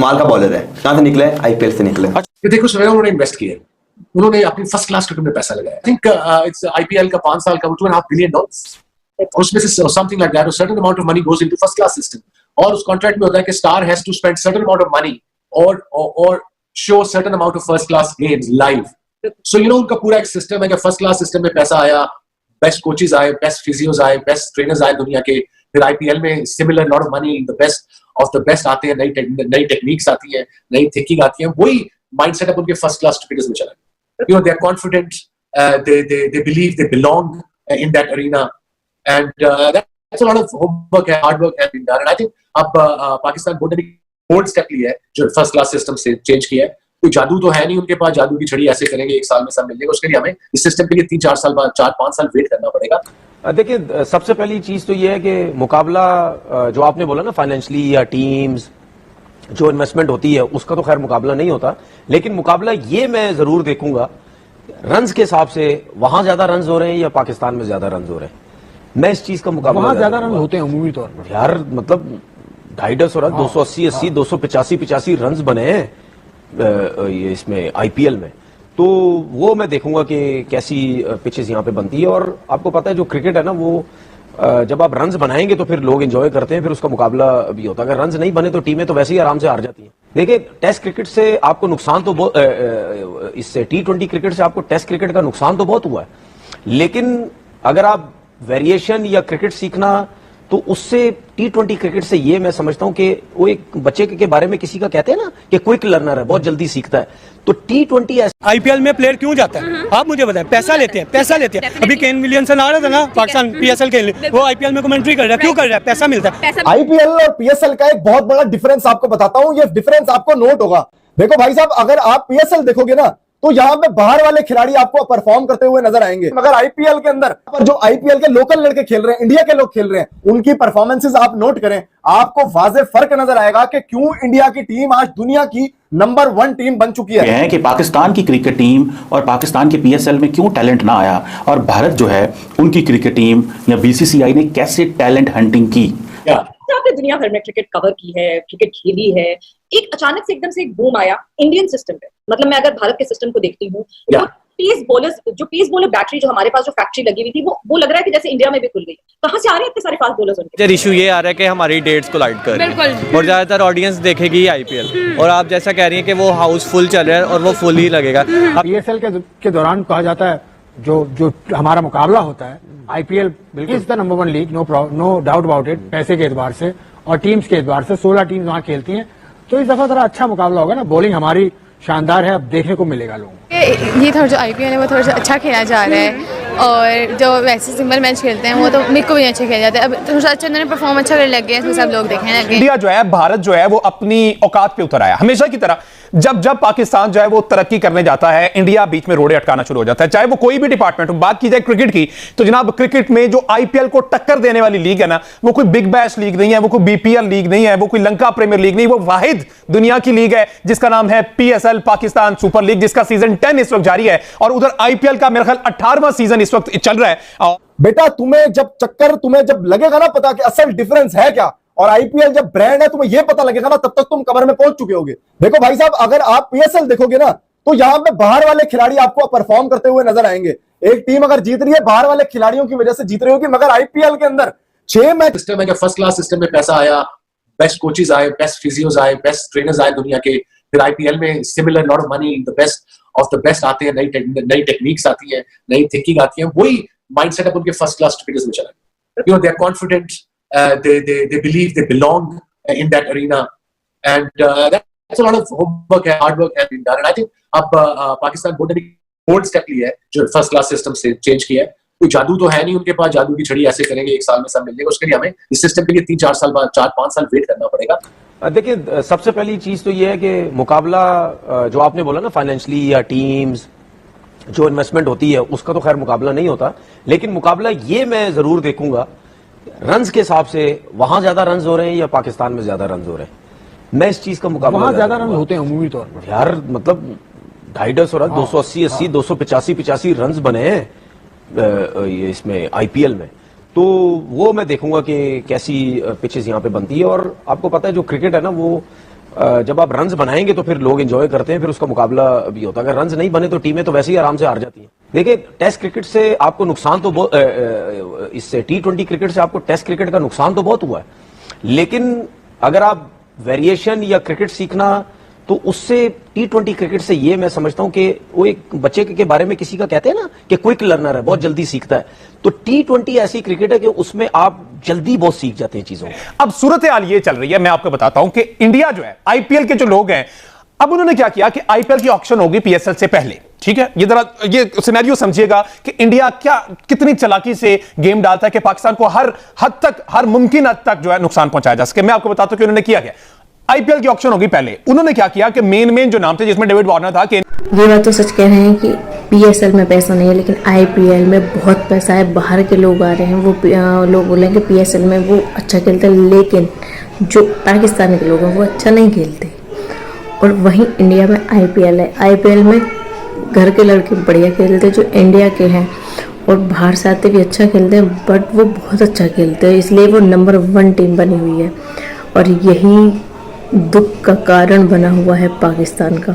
कमाल का बॉलर है। कहां से निकले? आईपीएल से निकले। देखो सुरेश, उन्होंने इन्वेस्ट किया, उन्होंने अपनी फर्स्ट क्लास क्रिकेट में पैसा लगाया। आई थिंक इट्स आईपीएल का 5 साल का $2.5 बिलियन, उसमें से something like that, certain amount of money goes into first class system. और उस कॉन्ट्रैक्ट में होता है कि star has to spend certain amount of money और show certain amount of first class games live. So you know, उनका पूरा एक सिस्टम है कि फर्स्ट क्लास सिस्टम में पैसा आया, बेस्ट कोचेज आए, बेस्ट फिजियोज आए, बेस्ट ट्रेनर्स आए दुनिया के। फिर आईपीएल में similar lot of money, the best of the best आते हैं, नई टेक्निक्स आती हैं, नई थिंकिंग आती है। वही माइंडसेट अब उनके फर्स्ट क्लास क्रिकेटर्स में चला है। You know, they're confident, they believe they belong in that arena, and that's a lot of homework and hard work has been done. And I think अब Pakistan board ने भी bold step लिया है जो first class system से change किया है। कोई जादू तो है नहीं उनके पास, जादू की छड़ी ऐसे करेंगे 1 साल में सब मिल जाएगा। उसके लिए हमें इस सिस्टम के लिए 3-4 साल बाद 4-5 साल वेट करना पड़ेगा। देखिए, सबसे पहली चीज तो ये है कि मुकाबला जो आपने बोला ना, फाइनेंशियली या टीम्स जो इन्वेस्टमेंट होती है उसका तो खैर मुकाबला नहीं होता, लेकिन मुकाबला ये मैं जरूर देखूंगा रन्स के हिसाब से वहां ज्यादा रन्स हो रहे हैं या पाकिस्तान में ज्यादा रन्स हो रहे हैं। मैं इस चीज का मुकाबला, वहां ज्यादा रन होते हैं उम्मीद तौर पर यार, मतलब 250 रन, 280 285 रन्स बने हैं इसमें आईपीएल में। तो वो मैं देखूंगा कि कैसी पिचेस यहाँ पे बनती है। और आपको पता है जो क्रिकेट है ना, वो जब आप रन्स बनाएंगे तो फिर लोग एंजॉय करते हैं, फिर उसका मुकाबला भी होता है। अगर रन्स नहीं बने तो टीमें तो वैसे ही आराम से हार जाती हैं। देखिए, टेस्ट क्रिकेट से आपको नुकसान तो बहुत, इससे T20 क्रिकेट से आपको टेस्ट क्रिकेट का नुकसान तो बहुत हुआ है, लेकिन अगर आप वेरिएशन या क्रिकेट सीखना, तो उससे T20 क्रिकेट से ये मैं समझता हूं कि वो एक बच्चे के बारे में किसी का कहते हैं ना कि क्विक लर्नर है, बहुत जल्दी सीखता है। तो T20 आईपीएल में प्लेयर क्यों जाता है आप मुझे बताएं? पैसा लेते हैं। अभी केन विलियमसन आ रहा था ना पाकिस्तान पीएसएल के लिए, वो आईपीएल में कमेंट्री कर रहा है। क्यों कर रहा है? पैसा मिलता है। आईपीएल और पीएसएल का एक बहुत बड़ा डिफरेंस आपको बताता हूं, ये डिफरेंस आपको नोट होगा। देखो भाई साहब, अगर आप पीएसएल देखोगे ना, तो यहाँ पे बाहर वाले खिलाड़ी आपको परफॉर्म करते हुए नजर आएंगे, मगर आईपीएल के अंदर जो आईपीएल के लोकल लड़के खेल रहे हैं, इंडिया के लोग खेल रहे हैं, उनकी परफॉर्मेंसेस आप नोट करें, आपको वाज़े फर्क नजर आएगा कि क्यों इंडिया की टीम आज दुनिया की नंबर 1 टीम बन चुकी है। कि पाकिस्तान की क्रिकेट टीम और पाकिस्तान के पीएसएल में क्यों टैलेंट ना आया, और भारत जो है उनकी क्रिकेट टीम या बीसीसीआई ने कैसे टैलेंट हंटिंग की। आपने दुनिया भर में क्रिकेट कवर की है, क्रिकेट खेली है, एक अचानक से एकदम से एक बूम आया इंडियन सिस्टम पे। मतलब मैं अगर भारत के सिस्टम को देखती हूँ, तो पेस बॉलर बैटरी जो हमारे पास जो फैक्ट्री लगी हुई थी, वो लग रहा है कि जैसे इंडिया में भी खुल गई। कहाँ से आ रहे हैं इतने सारे फास्ट बॉलर्स उनके? इशू ये आ रहा है कि हमारी डेट्स को लाइट कर रहे हैं और ज्यादातर ऑडियंस देखेगी आईपीएल, और आप जैसा कह रही हैं कि वो हाउसफुल चल रहा है और वो फुल ही लगेगा। पीएसएल के दौरान कहा जाता है जो हमारा मुकाबला होता है, IPL is the number 1 league, no doubt about it. पैसे के एतबार से और टीम्स के एतबार से 16 टीम्स वहां खेलती हैं, तो इस दफा थोड़ा अच्छा मुकाबला होगा ना। बॉलिंग हमारी शानदार है, अब देखने को मिलेगा लोगों को। ये थोड़ा जो आईपीएल है वो थोड़ा सा अच्छा खेला जा रहा है, और जो वैसे सिंपल मैच खेलते हैं वो तो मेरे को भी अच्छा खेला जाता है। अब थोड़ा सा अच्छा उन्होंने परफॉर्म अच्छा करने लग गया, इसमें सब लोग देखने लगे। इंडिया जो है, भारत जो है, वो अपनी औकात पे उतर आया। हमेशा की तरह जब पाकिस्तान जो है वो तरक्की करने जाता है, इंडिया बीच में रोड़े अटकाना शुरू हो जाता है, चाहे वो कोई भी डिपार्टमेंट हो। बात की जाए क्रिकेट की, तो जनाब क्रिकेट में जो आईपीएल को टक्कर देने वाली लीग है ना, वो कोई बिग बैश लीग नहीं है, वो कोई बीपीएल लीग नहीं है, वो कोई लंका प्रीमियर लीग नहीं, वो वाहिद दुनिया की लीग है जिसका नाम है पीएसएल, पाकिस्तान सुपर लीग, जिसका सीजन 10 इस वक्त जारी है। और उधर आईपीएल का मेरे ख्याल 18वां सीजन इस वक्त चल रहा है। बेटा, तुम्हें जब लगेगा ना पता कि असल डिफरेंस है क्या, और आईपीएल जब ब्रांड है, तुम्हें यह पता लगेगा ना, तब तक तुम कवर में पहुंच चुके होगे। देखो भाई साहब, अगर आप पीएसएल देखोगे ना, तो यहाँ पे बाहर वाले खिलाड़ी आपको परफॉर्म करते हुए नजर आएंगे। एक टीम अगर जीत रही है, बाहर वाले खिलाड़ियों की वजह से जीत रही होगी, मगर आईपीएल के अंदर 6 मैच सिस्टम है कि फर्स्ट क्लास सिस्टम में पैसा आया, बेस्ट कोचेज आए, बेस्ट फिजियोज आए, बेस्ट ट्रेनर्स आए दुनिया के। फिर आईपीएल में similar lot of money, the best of the best आते हैं, नई टेक्निक्स आती है, नई थिंकिंग आती है। वही माइंडसेट अब उनके फर्स्ट क्लास क्रिकेटर्स में चला है। You know, they are confident, they believe they belong in that arena, and that's a lot of homework and hard work has been done. And I think अब Pakistan board ने भी bold step लिया है जो first class system से change किया है। कोई जादू तो है नहीं उनके पास, जादू की छड़ी ऐसे करेंगे 1 साल में सब मिल जाएगा। उसके लिए हमें इस सिस्टम के लिए 3-4 साल बाद 4-5 साल वेट करना पड़ेगा। देखिए, सबसे पहली चीज तो ये है कि मुकाबला जो आपने बोला ना, फाइनेंशियली या टीम्स जो इन्वेस्टमेंट होती है उसका तो खैर मुकाबला नहीं होता, लेकिन मुकाबला ये मैं जरूर देखूंगा रन्स के हिसाब से वहां ज्यादा रन्स हो रहे हैं या पाकिस्तान में ज्यादा रन्स हो रहे हैं। मैं इस चीज का मुकाबला, वहां ज्यादा रन होते हैं उम्मीद तौर पर, यार, मतलब 250 रन, 280 285 रन्स बने हैं इसमें आईपीएल में। तो वो मैं देखूंगा कि कैसी पिचेस यहाँ पे बनती है। और आपको पता है जो क्रिकेट है ना, वो जब आप रन्स बनाएंगे तो फिर लोग एंजॉय करते हैं, फिर उसका मुकाबला भी होता है। अगर रन्स नहीं बने तो टीमें तो वैसे ही आराम से हार जाती हैं। देखिए, टेस्ट क्रिकेट से आपको नुकसान तो इससे T20 क्रिकेट से आपको टेस्ट क्रिकेट का नुकसान तो बहुत हुआ है, लेकिन अगर आप वेरिएशन या क्रिकेट सीखना तो उससे T20 क्रिकेट से ये मैं समझता हूं कि वो एक बच्चे के बारे में किसी का कहते हैं ना कि क्विक लर्नर है, बहुत जल्दी सीखता है, तो T20 ऐसी क्रिकेट है कि उसमें आप जल्दी बहुत सीख जाते हैं चीजों को। अब सूरत हाल ये चल रही है, मैं आपको बताता हूं कि इंडिया जो है, आईपीएल के जो लोग हैं, अब उन्होंने क्या किया कि आईपीएल की ऑक्शन होगी पीएसएल से पहले, ठीक है। ये जरा ये सिनेरियो समझिएगा कि इंडिया कितनी चालाकी से गेम डालता है कि पाकिस्तान को हर हद तक, हर मुमकिन हद तक जो है नुकसान पहुंचाया जा सके। मैं आपको बताता हूं कि उन्होंने किया क्या। आईपीएल की ऑक्शन होगी पहले, उन्होंने क्या किया कि मेन जो नाम थे जिसमें डेविड वार्नर था कि ये बात तो सच कह रहे हैं कि पीएसएल में पैसा नहीं है, लेकिन आईपीएल में बहुत पैसा है। बाहर के लोग आ रहे हैं, वो लोग बोलेंगे पीएसएल में वो अच्छा खेलते हैं, लेकिन जो पाकिस्तान के लोग हैं वो अच्छा नहीं खेलते। और वहीं इंडिया में आईपीएल है, आईपीएल में घर के लड़के बढ़िया खेलते हैं जो इंडिया के हैं, और बाहर से आते भी अच्छा खेलते हैं, बट वो बहुत अच्छा खेलते हैं, इसलिए वो नंबर 1 टीम बनी हुई है। और यही दुख का कारण बना हुआ है पाकिस्तान का।